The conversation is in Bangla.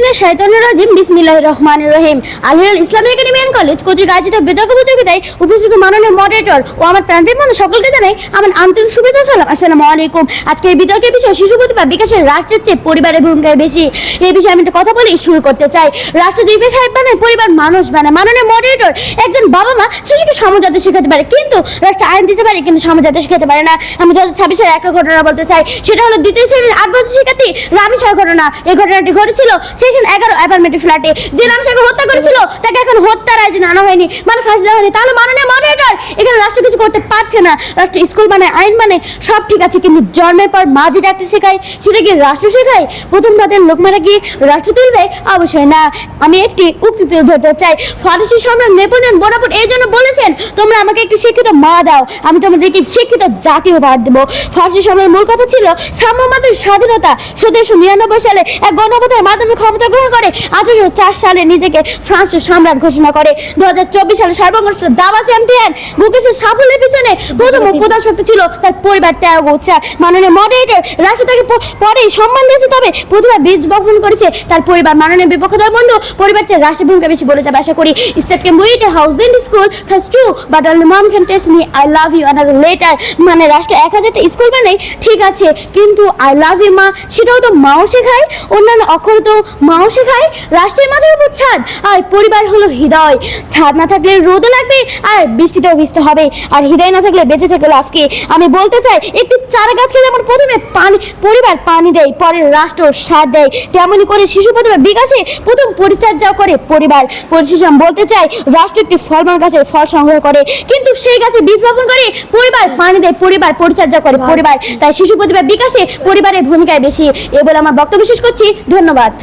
মিনাশ শাইতানির রাজিম বিসমিল্লাহির রহমানির রহিম। Al Hilal Islamic academy and college কর্তৃক আয়োজিত বিতর্ক প্রতিযোগিতায় উপস্থিত মাননীয় মডারেটর ও আমার প্রাণপ্রিয় মানুষ সকলকে জানাই আমার আন্তরিক শুভেচ্ছা সালাম। আসসালামু আলাইকুম। আজকে এই বিতর্কের বিষয় শিশু প্রতিভা বিকাশের রাষ্ট্রের চেয়ে পরিবারের ভূমিকায় বেশি। এই বিষয়ে আমি একটা কথা বলে শুরু করতে চাই। রাষ্ট্র দুই ভাই বানায়, পরিবার মানুষ বানায়। মাননীয় মডারেটর, একজন বাবা মা শিশুকে সমাজজাত শেখাতে পারে, কিন্তু রাষ্ট্র আইন দিতে পারে কিন্তু সমাজজাত শেখাতে পারে না। আমি 2026 একটা ঘটনা বলতে চাই। সেটা হলো দ্বিতীয় শ্রেণীর 8 বছর শিক্ষার্থী রামি শাহর ঘটনা। এই ঘটনাটি ঘটেছিল সেকশন 11 অ্যাপার্টমেন্টের ফ্ল্যাটে। যে রামি শাহকে হত্যা করেছিল তাকে এখন হত্যার আইন আনা হয়নি, মানে ফাঁসি দেওয়া হয়নি। তাহলে মাননীয় মডারেটর, এখানে রাষ্ট্র কিছু করতে পারছে না। রাষ্ট্র স্কুল বানায়, আইন মানে সব ঠিক আছে, কিন্তু জন্মের পর মা যেটা একটা শেখায় সেটা কি রাষ্ট্র শেখায়? প্রথম তাদের লোকমারা কি রাষ্ট্র তুলবে? অবশ্যই না। আমি একটি উক্তি তুলে ধরতে চাই। ফরাসি সম্রাট নেপোলিয়ন বোনাপার্ট এই জন্য বলেছেন, তোমরা আমাকে একটি শিক্ষিত মা দাও, আমি তোমাদেরকে শিক্ষিত জাতীয় উপহার দেবো। ফরাসি সম্রাটের মূল কথা ছিল সাম্যবাদের স্বাধীনতা। 1799 সালে এক গণঅভ্যুত্থানের মাধ্যমে ক্ষমতা গ্রহণ করে 1804 সালে নিজেকে ফ্রান্সের সম্রাট ঘোষণা করে। 2024 সালে সর্বশ্রেষ্ঠ দাবা চ্যাম্পিয়ন মুকেশের সাফল্যের পিছনে প্রথম প্রধান শক্তি ছিল তার পরিবার, ত্যাগ ও উৎসাহ। মাননীয় মডারেটর, রাষ্ট্র তাকে পরেই সম্মান দিয়েছে, তবে প্রতিভা বীজ বপন করেছে তার পরিবার। মাননীয় বিপক্ষ দল বন্ধু, পরিবার চেয়ে রাষ্ট্রের ভূমিকা বেশি বলে যাবে আশা করি। Instead can wait a house in the school first too, but only mom can test me I love you another later. মানে রাষ্ট্র 1000টা স্কুল বানায় ঠিক আছে, কিন্তু আই লাভ ইউ মা সেটাও তো মাও শেখায়, অন্যান্য অক্ষর তো মাও শেখায়। রাষ্ট্রের মাথার উপর ছাদ, আর পরিবার হলো হৃদয়। ছাদ না থাকলে রোদও লাগবে আর বৃষ্টিতেও ভিজতে হবে, আর হৃদয় না থাকলে বেঁচে থেকে লাভ কি? আমি বলতে চাই, একটি চারা গাছকে যেমন প্রথমে পরিবার পানি দেয়, পরে রাষ্ট্র সার দেয়, তেমনি করে শিশু প্রতিভা বিকাশে প্রথম পরিচর্যা করে পরিবার। পরিশেষে আমি বলতে চাই, রাষ্ট্র একটি ফলমান গাছের ফল সংগ্রহ করে, কিন্তু সেই গাছে বীজ বপন করে পরিবার পানি দেয়, পরিবার পরিচর্যা করে পরিবার। তাই শিশু প্রতিভা বিকাশে পরিবারের ভূমিকায় বেশি। এ বলে আমার বক্তব্য শেষ করছি। ধন্যবাদ।